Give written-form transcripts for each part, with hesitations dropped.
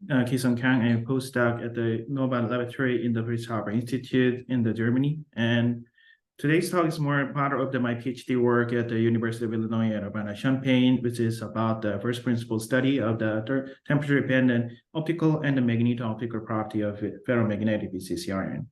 Kisung Kang. I'm a postdoc at the Nobel Laboratory in the Fritz-Haber-Institut in Germany. And today's talk is more part of my PhD work at the University of Illinois at Urbana-Champaign, which is about the first principle study of the temperature-dependent optical and the magneto-optical property of ferromagnetic BCC ion.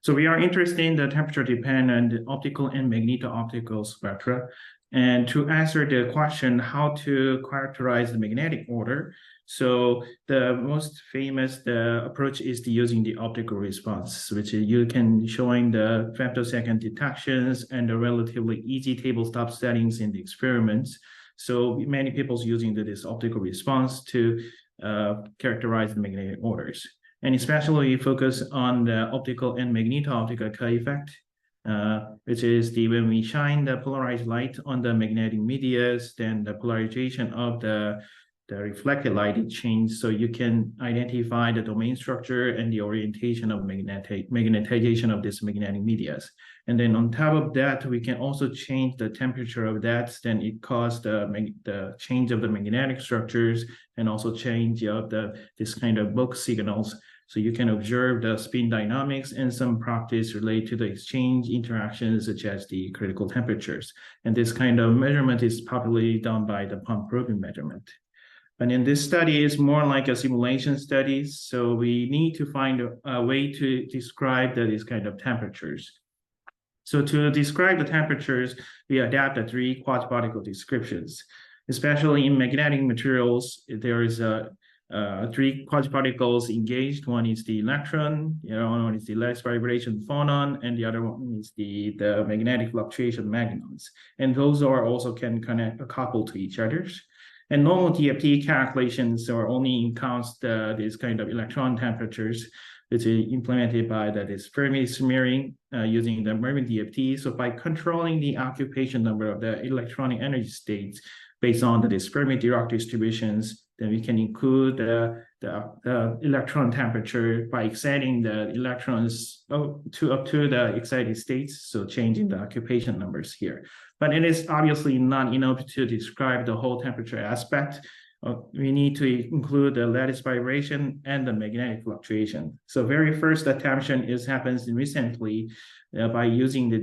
So we are interested in the temperature-dependent optical and magneto-optical spectra. And to answer the question how to characterize the magnetic order, so the most famous approach is using the optical response, which you can showing the femtosecond detections and the relatively easy tabletop settings in the experiments. So many people using this optical response to characterize the magnetic orders. And especially focus on the optical and magneto-optical effect, which is when we shine the polarized light on the magnetic medias, then the polarization of the reflected light is changed, so you can identify the domain structure and the orientation of magnetization of this magnetic medias. And then on top of that, we can also change the temperature of that, then it causes the change of the magnetic structures and also change of this kind of bulk signals. So you can observe the spin dynamics and some properties related to the exchange interactions, such as the critical temperatures. And this kind of measurement is popularly done by the pump probing measurement. And in this study, it's more like a simulation study. So we need to find a way to describe these kind of temperatures. So to describe the temperatures, we adapt the three quasi-particle descriptions. Especially in magnetic materials, there is three quasi-particles engaged. One is the electron, the other one is the lattice vibration phonon, and the other one is the magnetic fluctuation magnons. And those are also can connect couple to each other. And normal DFT calculations are only encounters this kind of electron temperatures, which is implemented by this Fermi smearing using the Mermin DFT. So by controlling the occupation number of the electronic energy states based on the Fermi-Dirac distributions, then we can include the electron temperature by exciting the electrons up to the excited states, so changing the occupation numbers here. But it is obviously not enough to describe the whole temperature aspect. We need to include the lattice vibration and the magnetic fluctuation. So very first attempt happens recently by using the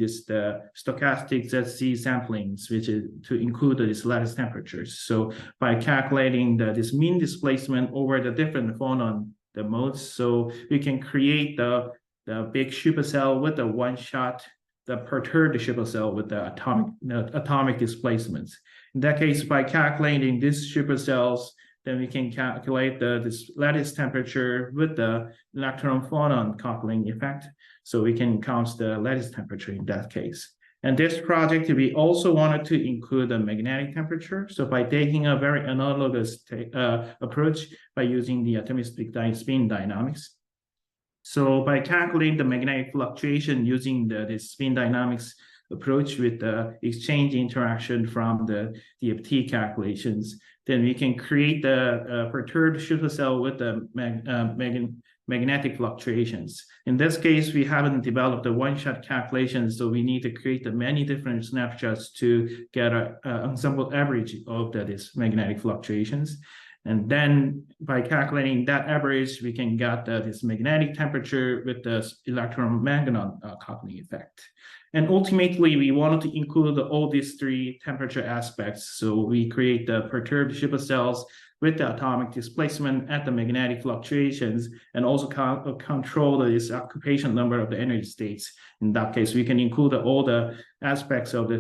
stochastic ZC samplings, which is to include this lattice temperatures. So by calculating this mean displacement over the different phonon, the modes, so we can create the big supercell with the one-shot, the perturbed supercell with the atomic displacements. In that case, by calculating these supercells, then we can calculate this lattice temperature with the electron phonon coupling effect. So we can count the lattice temperature in that case. And this project, we also wanted to include the magnetic temperature. So by taking a very analogous approach by using the atomistic spin dynamics. So by calculating the magnetic fluctuation using this spin dynamics approach with the exchange interaction from the DFT calculations, then we can create the perturbed supercell with the magnetic fluctuations. In this case, we haven't developed the one-shot calculation, so we need to create the many different snapshots to get an ensemble average of these magnetic fluctuations. And then by calculating that average, we can get this magnetic temperature with the electron-magnon coupling effect. And ultimately, we wanted to include all these three temperature aspects. So we create the perturbed supercells with the atomic displacement at the magnetic fluctuations, and also control this occupation number of the energy states. In that case, we can include all the aspects of the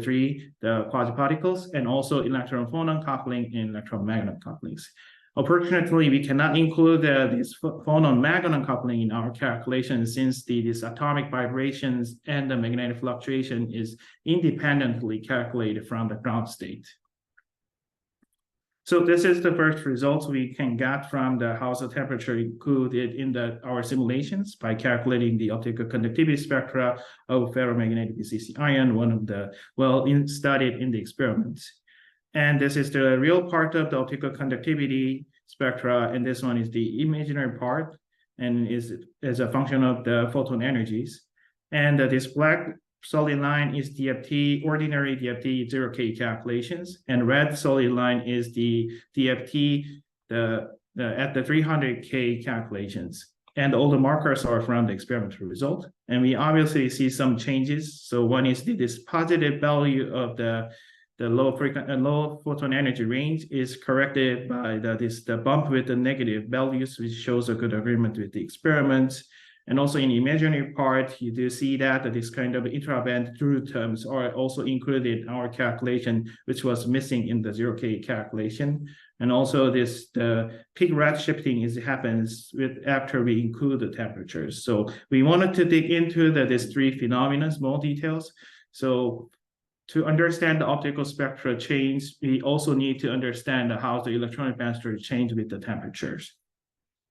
quasi-particles, and also electron-phonon coupling and electron-magnon couplings. Unfortunately, we cannot include this phonon-magnon coupling in our calculation, since these atomic vibrations and the magnetic fluctuation is independently calculated from the ground state. So this is the first results we can get from the house temperature included in our simulations by calculating the optical conductivity spectra of ferromagnetic BCC ion, one of the studied in the experiments. And this is the real part of the optical conductivity spectra, and this one is the imaginary part, and is a function of the photon energies. And this black solid line is DFT, ordinary DFT 0K calculations, and red solid line is the DFT, the at the 300K calculations. And all the markers are from the experimental result. And we obviously see some changes. So one is this positive value of the low photon energy range is corrected by the bump with the negative values, which shows a good agreement with the experiments. And also in the imaginary part, you do see that this kind of intraband through terms are also included in our calculation, which was missing in the 0K calculation. And also the peak redshifting happens after we include the temperatures. So we wanted to dig into these three phenomena, more details. So to understand the optical spectra change, we also need to understand how the electronic band structure change with the temperatures.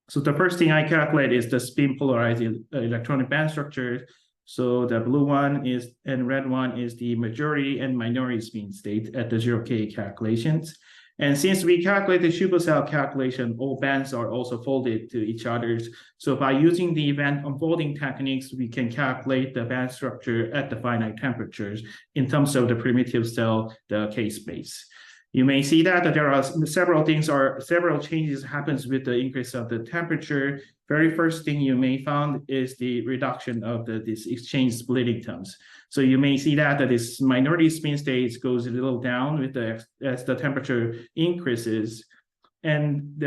So the first thing I calculate is the spin polarized electronic band structure. So the blue one is and red one is the majority and minority spin state at the 0K calculations. And since we calculate the supercell calculation, all bands are also folded to each other. So by using the band unfolding techniques, we can calculate the band structure at the finite temperatures in terms of the primitive cell, the K space. You may see that there are several changes happens with the increase of the temperature. Very first thing you may find is the reduction of this exchange splitting terms. So you may see that this minority spin state goes a little down with as the temperature increases. And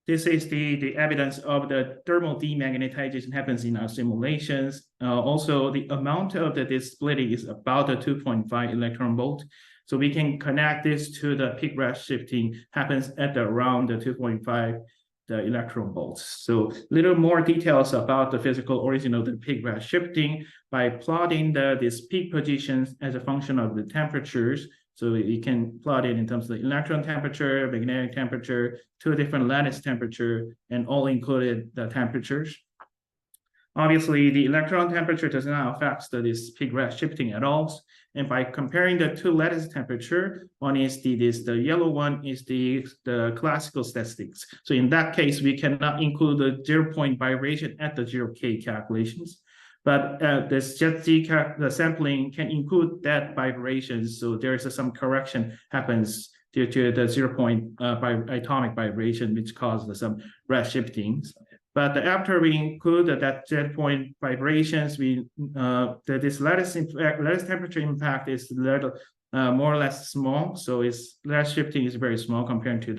this is the evidence of the thermal demagnetization happens in our simulations. Also, the amount of this splitting is about a 2.5 electron volt. So we can connect this to the peak redshifting happens at around the 2.5 the electron volts. So little more details about the physical origin of the peak redshifting by plotting these peak positions as a function of the temperatures. So you can plot it in terms of the electron temperature, magnetic temperature, two different lattice temperature, and all included the temperatures. Obviously, the electron temperature does not affect this peak redshifting at all. And by comparing the two lattice temperature, one is the yellow one is the classical statistics. So in that case, we cannot include the 0-point vibration at the 0K calculations. But the sampling can include that vibration. So there is some correction happens due to the 0-point atomic vibration, which causes some redshifting. But after we include that 0-point vibrations, this lattice temperature impact is more or less small. So its redshifting is very small compared to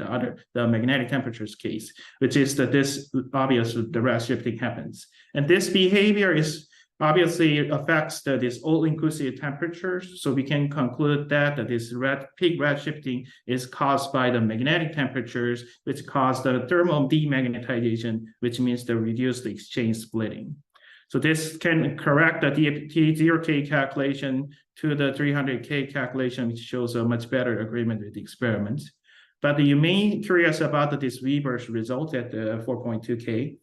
the magnetic temperatures case, which is this obvious the redshifting happens. And this behavior is obviously affects this all-inclusive temperatures. So we can conclude that this peak redshifting is caused by the magnetic temperatures, which cause the thermal demagnetization, which means the reduced exchange splitting. So this can correct the T0K calculation to the 300K calculation, which shows a much better agreement with the experiments. But you may be curious about this Weber's result at the 4.2K.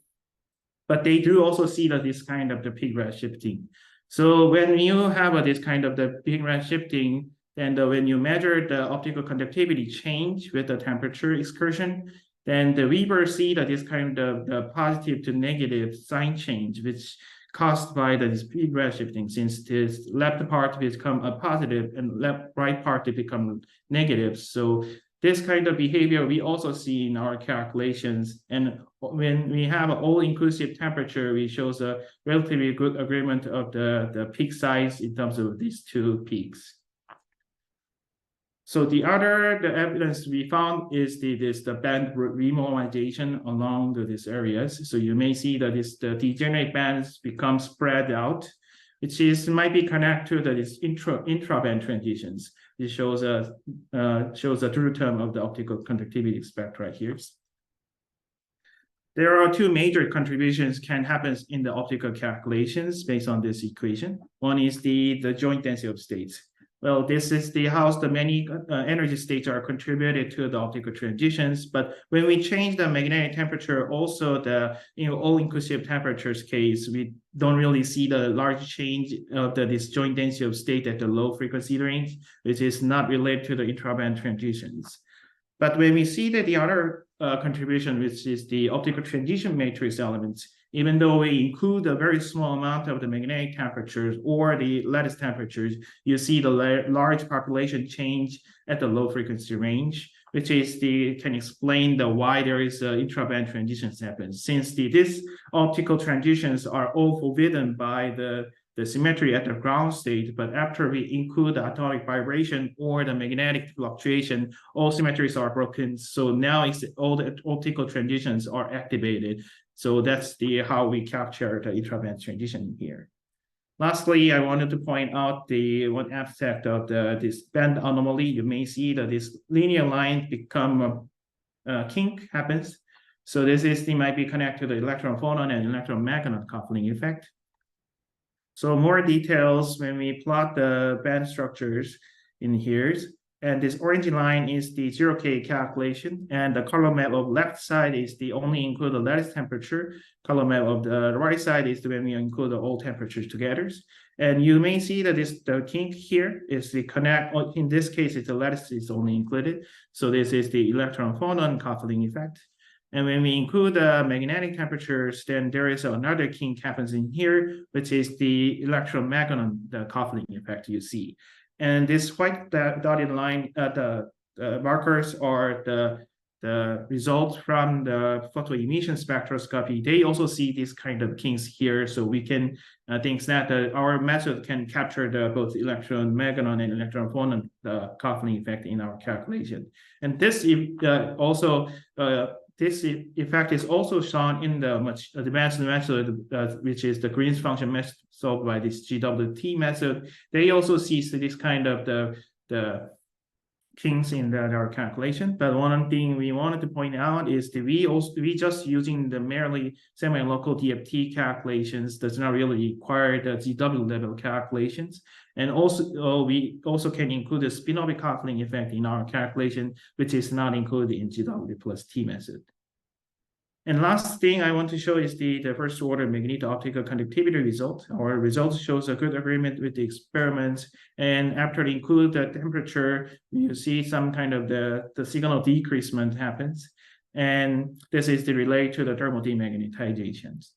But they do also see this kind of the peak redshifting. So when you have this kind of the peak redshifting, and when you measure the optical conductivity change with the temperature excursion, then the Weber see this kind of the positive to negative sign change, which caused by this peak redshifting, since this left part become a positive and right part to become negative. So this kind of behavior we also see in our calculations. And when we have an all-inclusive temperature, we shows a relatively good agreement of the peak size in terms of these two peaks. So the evidence we found is the band renormalization along these areas. So you may see that the degenerate bands become spread out, which might be connected to these intra-band transitions. It shows a true term of the optical conductivity spectra here. There are two major contributions can happen in the optical calculations based on this equation. One is the joint density of states. Well, this is how the many energy states are contributed to the optical transitions. But when we change the magnetic temperature, also the all-inclusive temperatures case, we don't really see the large change of this joint density of state at the low frequency range, which is not related to the intraband transitions. But when we see that the other contribution, which is the optical transition matrix elements, even though we include a very small amount of the magnetic temperatures or the lattice temperatures, you see the large population change at the low frequency range, which is can explain why there is intraband transitions happen. Since these optical transitions are all forbidden by the symmetry at the ground state, but after we include the atomic vibration or the magnetic fluctuation, all symmetries are broken. So now all the optical transitions are activated. So that's how we capture the intraband transition here. Lastly, I wanted to point out one aspect of this band anomaly. You may see that this linear line become kink happens. So this might be connected to the electron phonon and electron magnon coupling effect. So more details when we plot the band structures in here. And this orange line is the 0K calculation. And the color map of left side is only include the lattice temperature. Color map of the right side is when we include all temperatures together. And you may see that the kink here is the connect. In this case, the lattice is only included. So this is the electron phonon coupling effect. And when we include the magnetic temperatures, then there is another kink happens in here, which is the electron magnon coupling effect you see. And this white dotted line, the markers are the results from the photoemission spectroscopy. They also see this kind of kinks here. So we can think that our method can capture both electron magnon and electron phonon coupling effect in our calculation. And this also this effect is also shown in the much advanced method, which is the Green's function method solved by this GWT method. They also see this kind of the kinks in our calculation. But one thing we wanted to point out is that we just using the merely semi-local DFT calculations does not really require the GW level calculations. And also we also can include the spin-orbit coupling effect in our calculation, which is not included in GW plus T method. And last thing I want to show is the first order magneto-optical conductivity result. Our result shows a good agreement with the experiments. And after include the temperature, you see some kind of the signal decreasement happens. And this is related to the thermal demagnetizations.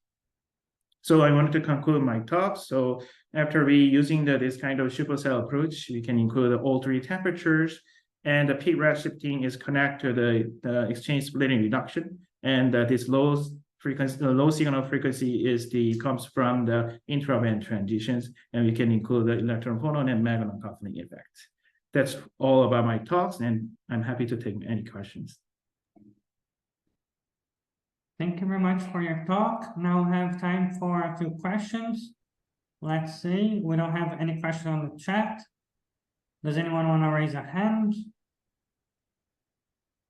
So I wanted to conclude my talk. So after we using this kind of supercell approach, we can include all three temperatures, and the peak redshifting is connected to the exchange splitting reduction. And this low signal frequency comes from the intraband transitions, and we can include the electron phonon and magnon coupling effects. That's all about my talks, and I'm happy to take any questions. Thank you very much for your talk. Now we have time for a few questions. Let's see, we don't have any questions on the chat. Does anyone want to raise a hand?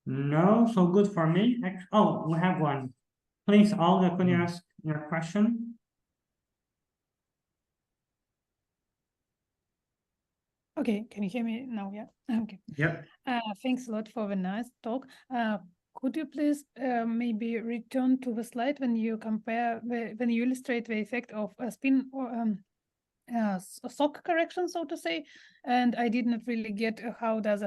No, so good for me. Oh, we have one. Please, Olga, could you ask your question? Okay, can you hear me now? Yeah. Okay. Yeah. Thanks a lot for the nice talk. Could you please maybe return to the slide when you compare when you illustrate the effect of a spin or shock correction, so to say? And I did not really get how does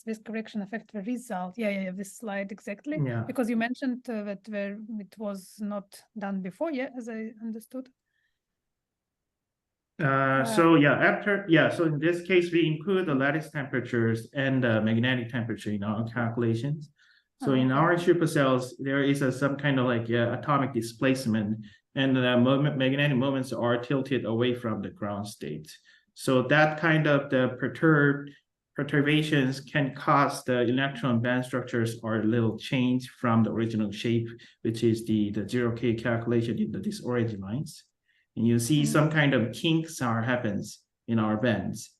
this correction affect the result? Yeah, this slide exactly. Yeah. Because you mentioned that it was not done before, yeah, as I understood. So in this case, we include the lattice temperatures and the magnetic temperature in our calculations. So in our supercells, there is some kind of atomic displacement, and the magnetic moments are tilted away from the ground state. So that kind of the perturbations can cause the electron band structures are a little changed from the original shape, which is the 0K calculation in these orange lines. And you see some kind of kinks happens in our bands.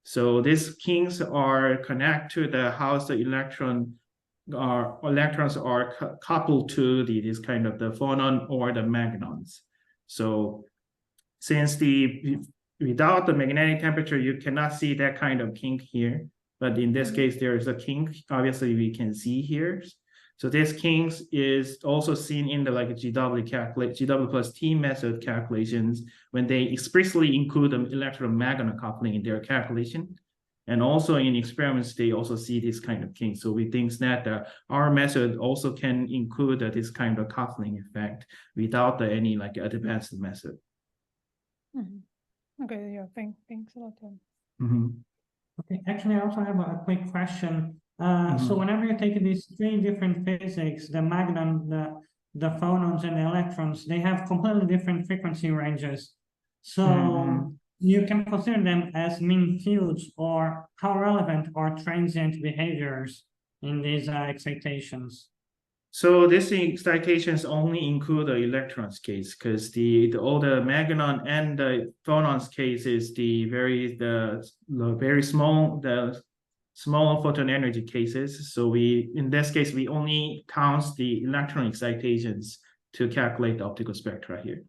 So these kinks are connected to how the electrons are coupled to this kind of the phonon or the magnons. So since without the magnetic temperature, you cannot see that kind of kink here. But in this case, there is a kink. Obviously, we can see here. So this kinks is also seen in the GW plus T method calculations when they explicitly include the electron magnon coupling in their calculation. And also in experiments, they also see this kind of kink. So we think that our method also can include this kind of coupling effect without any advanced method. Okay, yeah, thanks a lot. Okay, actually, I also have a quick question. So whenever you take these three different physics, the magnon, the phonons and the electrons, they have completely different frequency ranges. So you can consider them as mean fields, or how relevant are transient behaviors in these excitations. So these excitations only include the electrons case, because all the magnon and the phonons case is the very small photon energy cases. So in this case we only count the electron excitations to calculate the optical spectra here.